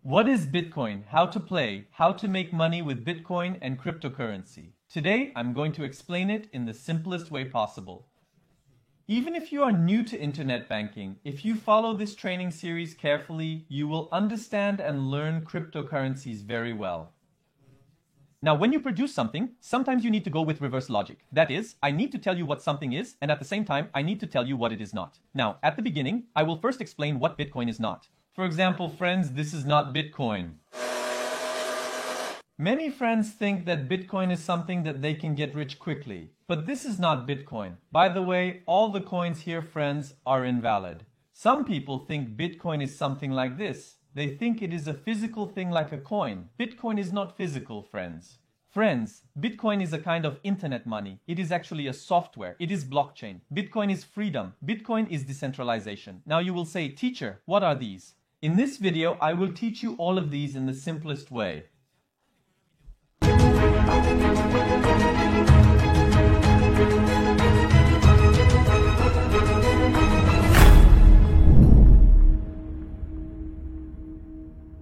What is Bitcoin? How to play? How to make money with Bitcoin and cryptocurrency? Today, I'm going to explain it in the simplest way possible. Even if you are new to internet banking, if you follow this training series carefully, you will understand and learn cryptocurrencies very well. Now, when you produce something, sometimes you need to go with reverse logic. That is, I need to tell you what something is, and at the same time, I need to tell you what it is not. Now, at the beginning, I will first explain what Bitcoin is not. For example, friends, this is not Bitcoin. Many friends think that Bitcoin is something that they can get rich quickly, but this is not Bitcoin. By the way, all the coins here, friends, are invalid. Some people think Bitcoin is something like this. They think it is a physical thing like a coin. Bitcoin is not physical, friends. Friends, Bitcoin is a kind of internet money. It is actually a software. It is blockchain. Bitcoin is freedom. Bitcoin is decentralization. Now you will say, teacher, what are these? In this video, I will teach you all of these in the simplest way.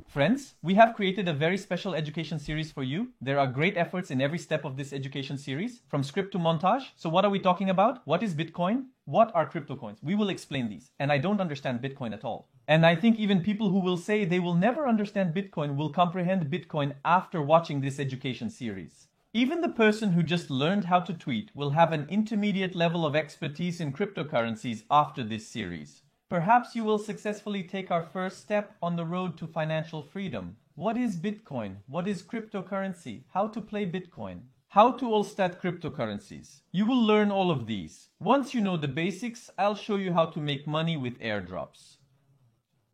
Friends, we have created a very special education series for you. There are great efforts in every step of this education series, from script to montage. So what are we talking about? What is Bitcoin? What are crypto coins? We will explain these. And I don't understand Bitcoin at all. And I think even people who will say they will never understand Bitcoin will comprehend Bitcoin after watching this education series. Even the person who just learned how to tweet will have an intermediate level of expertise in cryptocurrencies after this series. Perhaps you will successfully take our first step on the road to financial freedom. What is Bitcoin? What is cryptocurrency? How to play Bitcoin? How to allstat cryptocurrencies? You will learn all of these. Once you know the basics, I'll show you how to make money with airdrops.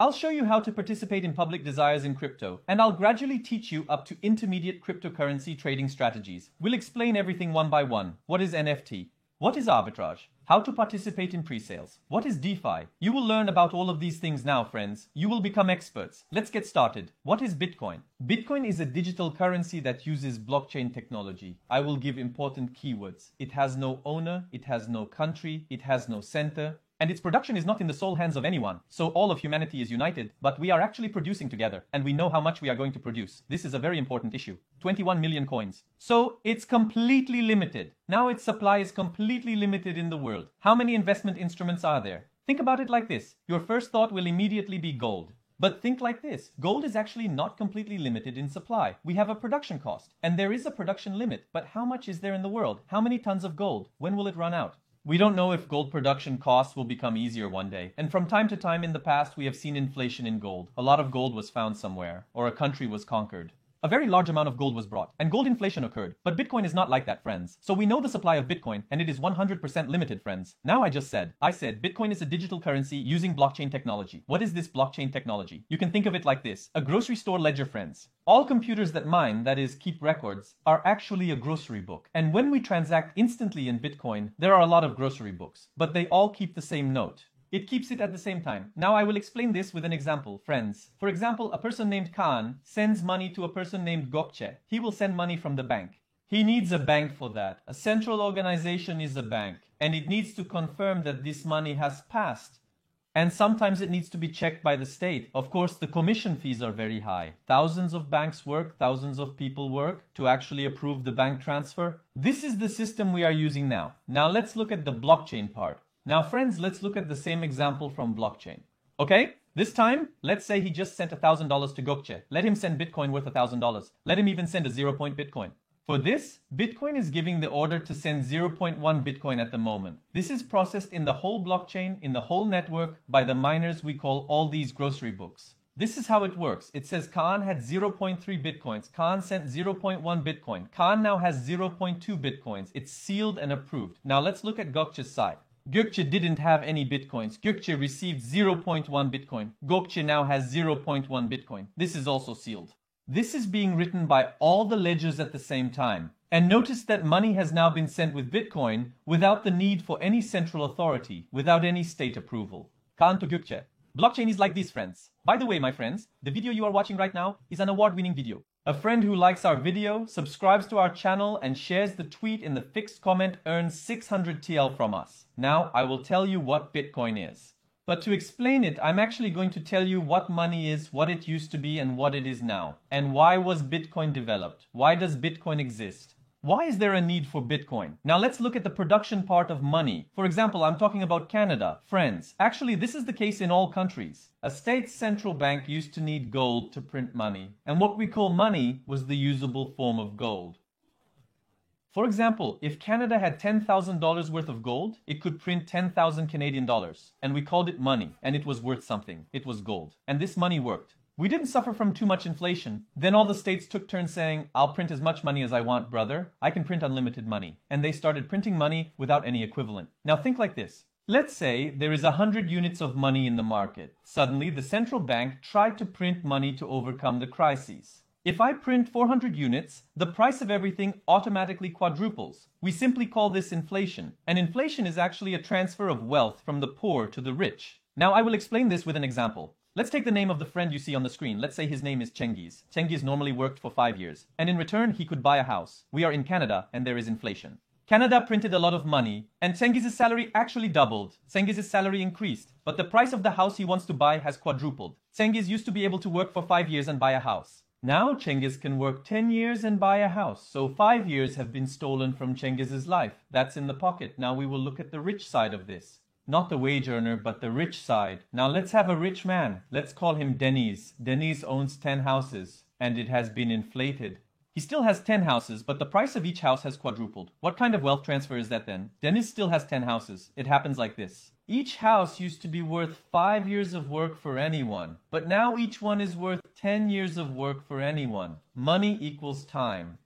I'll show you how to participate in public desires in crypto, and I'll gradually teach you up to intermediate cryptocurrency trading strategies. We'll explain everything one by one. What is NFT? What is arbitrage? How to participate in pre-sales? What is DeFi? You will learn about all of these things now, friends. You will become experts. Let's get started. What is Bitcoin? Bitcoin is a digital currency that uses blockchain technology. I will give important keywords. It has no owner, it has no country, it has no center, and its production is not in the sole hands of anyone. So all of humanity is united, but we are actually producing together, and we know how much we are going to produce. This is a very important issue. 21 million coins. So it's completely limited. Now its supply is completely limited in the world. How many investment instruments are there? Think about it like this. Your first thought will immediately be gold. But think like this. Gold is actually not completely limited in supply. We have a production cost, and there is a production limit. But how much is there in the world? How many tons of gold? When will it run out? We don't know if gold production costs will become easier one day. And from time to time in the past, we have seen inflation in gold. A lot of gold was found somewhere, or a country was conquered. A very large amount of gold was brought, and gold inflation occurred. But Bitcoin is not like that, friends. So we know the supply of Bitcoin, and it is 100% limited, friends. Now I said Bitcoin is a digital currency using blockchain technology. What is this blockchain technology? You can think of it like this. A grocery store ledger, friends. All computers that mine, that is, keep records, are actually a grocery book. And when we transact instantly in Bitcoin, there are a lot of grocery books, but they all keep the same note. It keeps it at the same time. Now I will explain this with an example, friends. For example, a person named Kaan sends money to a person named Gökçe. He will send money from the bank. He needs a bank for that. A central organization is a bank, and it needs to confirm that this money has passed. And sometimes it needs to be checked by the state. Of course, the commission fees are very high. Thousands of banks work, thousands of people work to actually approve the bank transfer. This is the system we are using now. Now let's look at the blockchain part. Now, friends, let's look at the same example from blockchain. Okay, this time, let's say he just sent $1,000 to Gökçe. Let him send Bitcoin worth $1,000. Let him even send a 0.1 Bitcoin. For this, Bitcoin is giving the order to send 0.1 Bitcoin at the moment. This is processed in the whole blockchain, in the whole network, by the miners we call all these grocery books. This is how it works. It says Kaan had 0.3 Bitcoins. Kaan sent 0.1 Bitcoin. Kaan now has 0.2 Bitcoins. It's sealed and approved. Now let's look at Gökçe's side. Gökçe didn't have any Bitcoins. Gökçe received 0.1 Bitcoin. Gökçe now has 0.1 Bitcoin. This is also sealed. This is being written by all the ledgers at the same time. And notice that money has now been sent with Bitcoin without the need for any central authority, without any state approval. Kaan to Gökçe. Blockchain is like this, friends. By the way, my friends, the video you are watching right now is an award-winning video. A friend who likes our video, subscribes to our channel, and shares the tweet in the fixed comment earns 600 TL from us. Now, I will tell you what Bitcoin is. But to explain it, I'm actually going to tell you what money is, what it used to be, and what it is now. And why was Bitcoin developed? Why does Bitcoin exist? Why is there a need for Bitcoin? Now let's look at the production part of money. For example, I'm talking about Canada. Friends, actually this is the case in all countries. A state's central bank used to need gold to print money. And what we call money was the usable form of gold. For example, if Canada had $10,000 worth of gold, it could print 10,000 Canadian dollars. And we called it money, and it was worth something. It was gold. And this money worked. We didn't suffer from too much inflation. Then all the states took turns saying, I'll print as much money as I want, brother. I can print unlimited money. And they started printing money without any equivalent. Now think like this. Let's say there is 100 units of money in the market. Suddenly, the central bank tried to print money to overcome the crises. If I print 400 units, the price of everything automatically quadruples. We simply call this inflation. And inflation is actually a transfer of wealth from the poor to the rich. Now I will explain this with an example. Let's take the name of the friend you see on the screen. Let's say his name is Cengiz. Cengiz normally worked for 5 years. And in return, he could buy a house. We are in Canada and there is inflation. Canada printed a lot of money and Cengiz's salary actually doubled. Cengiz's salary increased, but the price of the house he wants to buy has quadrupled. Cengiz used to be able to work for 5 years and buy a house. Now Cengiz can work 10 years and buy a house. So 5 years have been stolen from Cengiz's life. That's in the pocket. Now we will look at the rich side of this. Not the wage earner, but the rich side. Now let's have a rich man. Let's call him Deniz. Deniz owns 10 houses and it has been inflated. He still has 10 houses, but the price of each house has quadrupled. What kind of wealth transfer is that then? Deniz still has 10 houses. It happens like this. Each house used to be worth 5 years of work for anyone, but now each one is worth 10 years of work for anyone. Money equals time.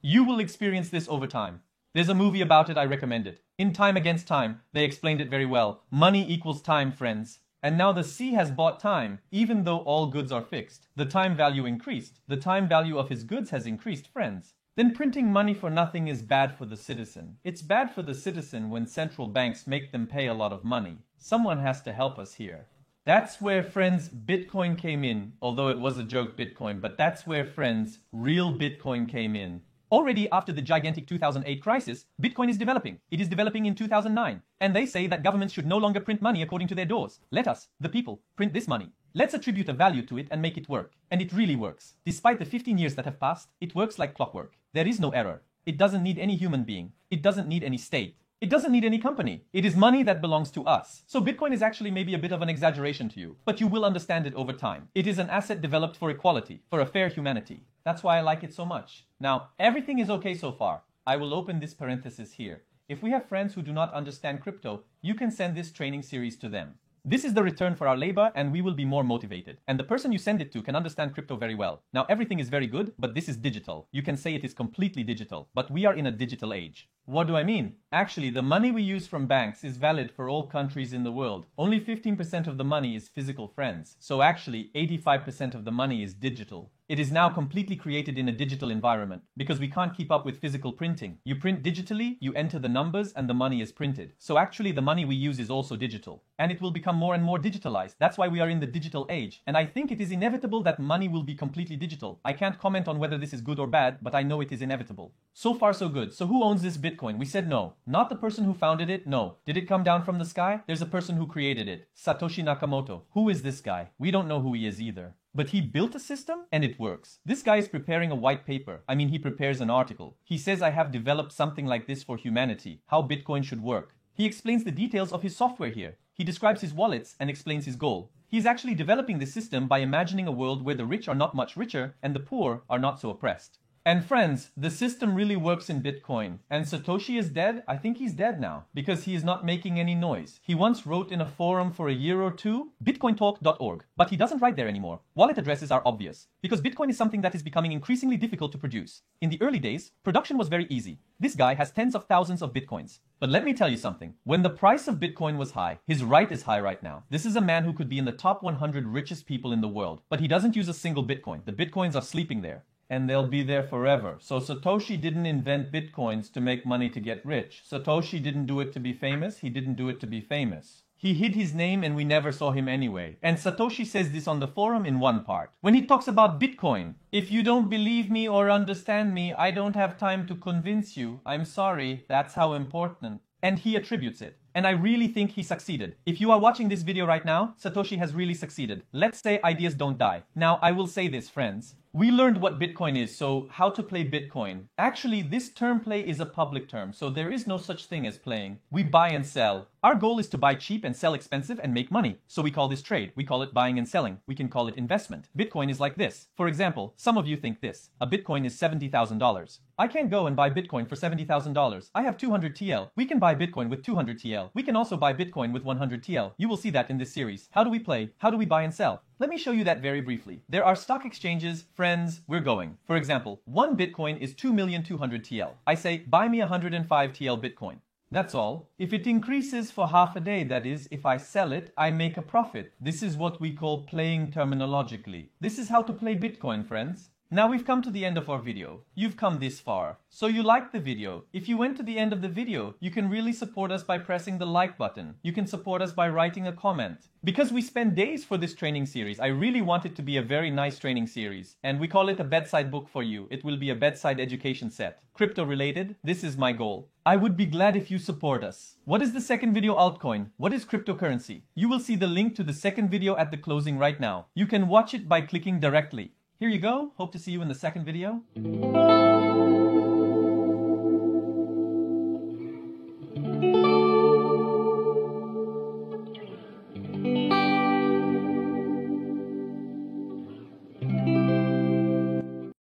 You will experience this over time. There's a movie about it, I recommend it. In Time Against Time, they explained it very well. Money equals time, friends. And now the sea has bought time, even though all goods are fixed. The time value increased. The time value of his goods has increased, friends. Then printing money for nothing is bad for the citizen. It's bad for the citizen when central banks make them pay a lot of money. Someone has to help us here. That's where, friends, Bitcoin came in. Although it was a joke, Bitcoin, but that's where, friends, real Bitcoin came in. Already after the gigantic 2008 crisis, Bitcoin is developing. It is developing in 2009. And they say that governments should no longer print money according to their doors. Let us, the people, print this money. Let's attribute a value to it and make it work. And it really works. Despite the 15 years that have passed, it works like clockwork. There is no error. It doesn't need any human being. It doesn't need any state. It doesn't need any company. It is money that belongs to us. So Bitcoin is actually maybe a bit of an exaggeration to you, but you will understand it over time. It is an asset developed for equality, for a fair humanity. That's why I like it so much. Now, everything is okay so far. I will open this parenthesis here. If we have friends who do not understand crypto, you can send this training series to them. This is the return for our labor and we will be more motivated. And the person you send it to can understand crypto very well. Now everything is very good, but this is digital. You can say it is completely digital, but we are in a digital age. What do I mean? Actually, the money we use from banks is valid for all countries in the world. Only 15% of the money is physical, friends. So actually, 85% of the money is digital. It is now completely created in a digital environment because we can't keep up with physical printing. You print digitally, you enter the numbers, and the money is printed. So actually, the money we use is also digital. And it will become more and more digitalized. That's why we are in the digital age. And I think it is inevitable that money will be completely digital. I can't comment on whether this is good or bad, but I know it is inevitable. So far, so good. So who owns this Bitcoin? We said no. Not the person who founded it, no. Did it come down from the sky? There's a person who created it. Satoshi Nakamoto. Who is this guy? We don't know who he is either. But he built a system and it works. This guy is preparing a white paper. I mean, he prepares an article. He says, I have developed something like this for humanity, how Bitcoin should work. He explains the details of his software here. He describes his wallets and explains his goal. He's actually developing this system by imagining a world where the rich are not much richer and the poor are not so oppressed. And friends, the system really works in Bitcoin. And Satoshi is dead? I think he's dead now because he is not making any noise. He once wrote in a forum for a year or two, bitcointalk.org, but he doesn't write there anymore. Wallet addresses are obvious because Bitcoin is something that is becoming increasingly difficult to produce. In the early days, production was very easy. This guy has tens of thousands of Bitcoins. But let me tell you something. When the price of Bitcoin was high, his right is high right now. This is a man who could be in the top 100 richest people in the world, but he doesn't use a single Bitcoin. The Bitcoins are sleeping there. And they'll be there forever. So Satoshi didn't invent Bitcoins to make money to get rich. Satoshi didn't do it to be famous. He didn't do it to be famous. He hid his name and we never saw him anyway. And Satoshi says this on the forum in one part. When he talks about Bitcoin, if you don't believe me or understand me, I don't have time to convince you. I'm sorry, that's how important. And he attributes it. and I really think he succeeded. If you are watching this video right now, Satoshi has really succeeded. Let's say ideas don't die. Now, I will say this, friends. We learned what Bitcoin is, so how to play Bitcoin. Actually, this term play is a public term, so there is no such thing as playing. We buy and sell. Our goal is to buy cheap and sell expensive and make money. So we call this trade. We call it buying and selling. We can call it investment. Bitcoin is like this. For example, some of you think this. A Bitcoin is $70,000. I can't go and buy Bitcoin for $70,000. I have 200 TL. We can buy Bitcoin with 200 TL. We can also buy Bitcoin with 100 TL. You will see that in this series. How do we play? How do we buy and sell? Let me show you that very briefly. There are stock exchanges, friends, we're going. For example, one Bitcoin is 2,200,000 TL. I say, buy me 105 TL Bitcoin. That's all. If it increases for half a day, that is, if I sell it, I make a profit. This is what we call playing terminologically. This is how to play Bitcoin, friends. Now we've come to the end of our video. You've come this far. So you liked the video. If you went to the end of the video, you can really support us by pressing the like button. You can support us by writing a comment. Because we spend days for this training series, I really want it to be a very nice training series. And we call it a bedside book for you. It will be a bedside education set. Crypto related, this is my goal. I would be glad if you support us. What is the second video altcoin? What is cryptocurrency? You will see the link to the second video at the closing right now. You can watch it by clicking directly. Here you go. Hope to see you in the second video.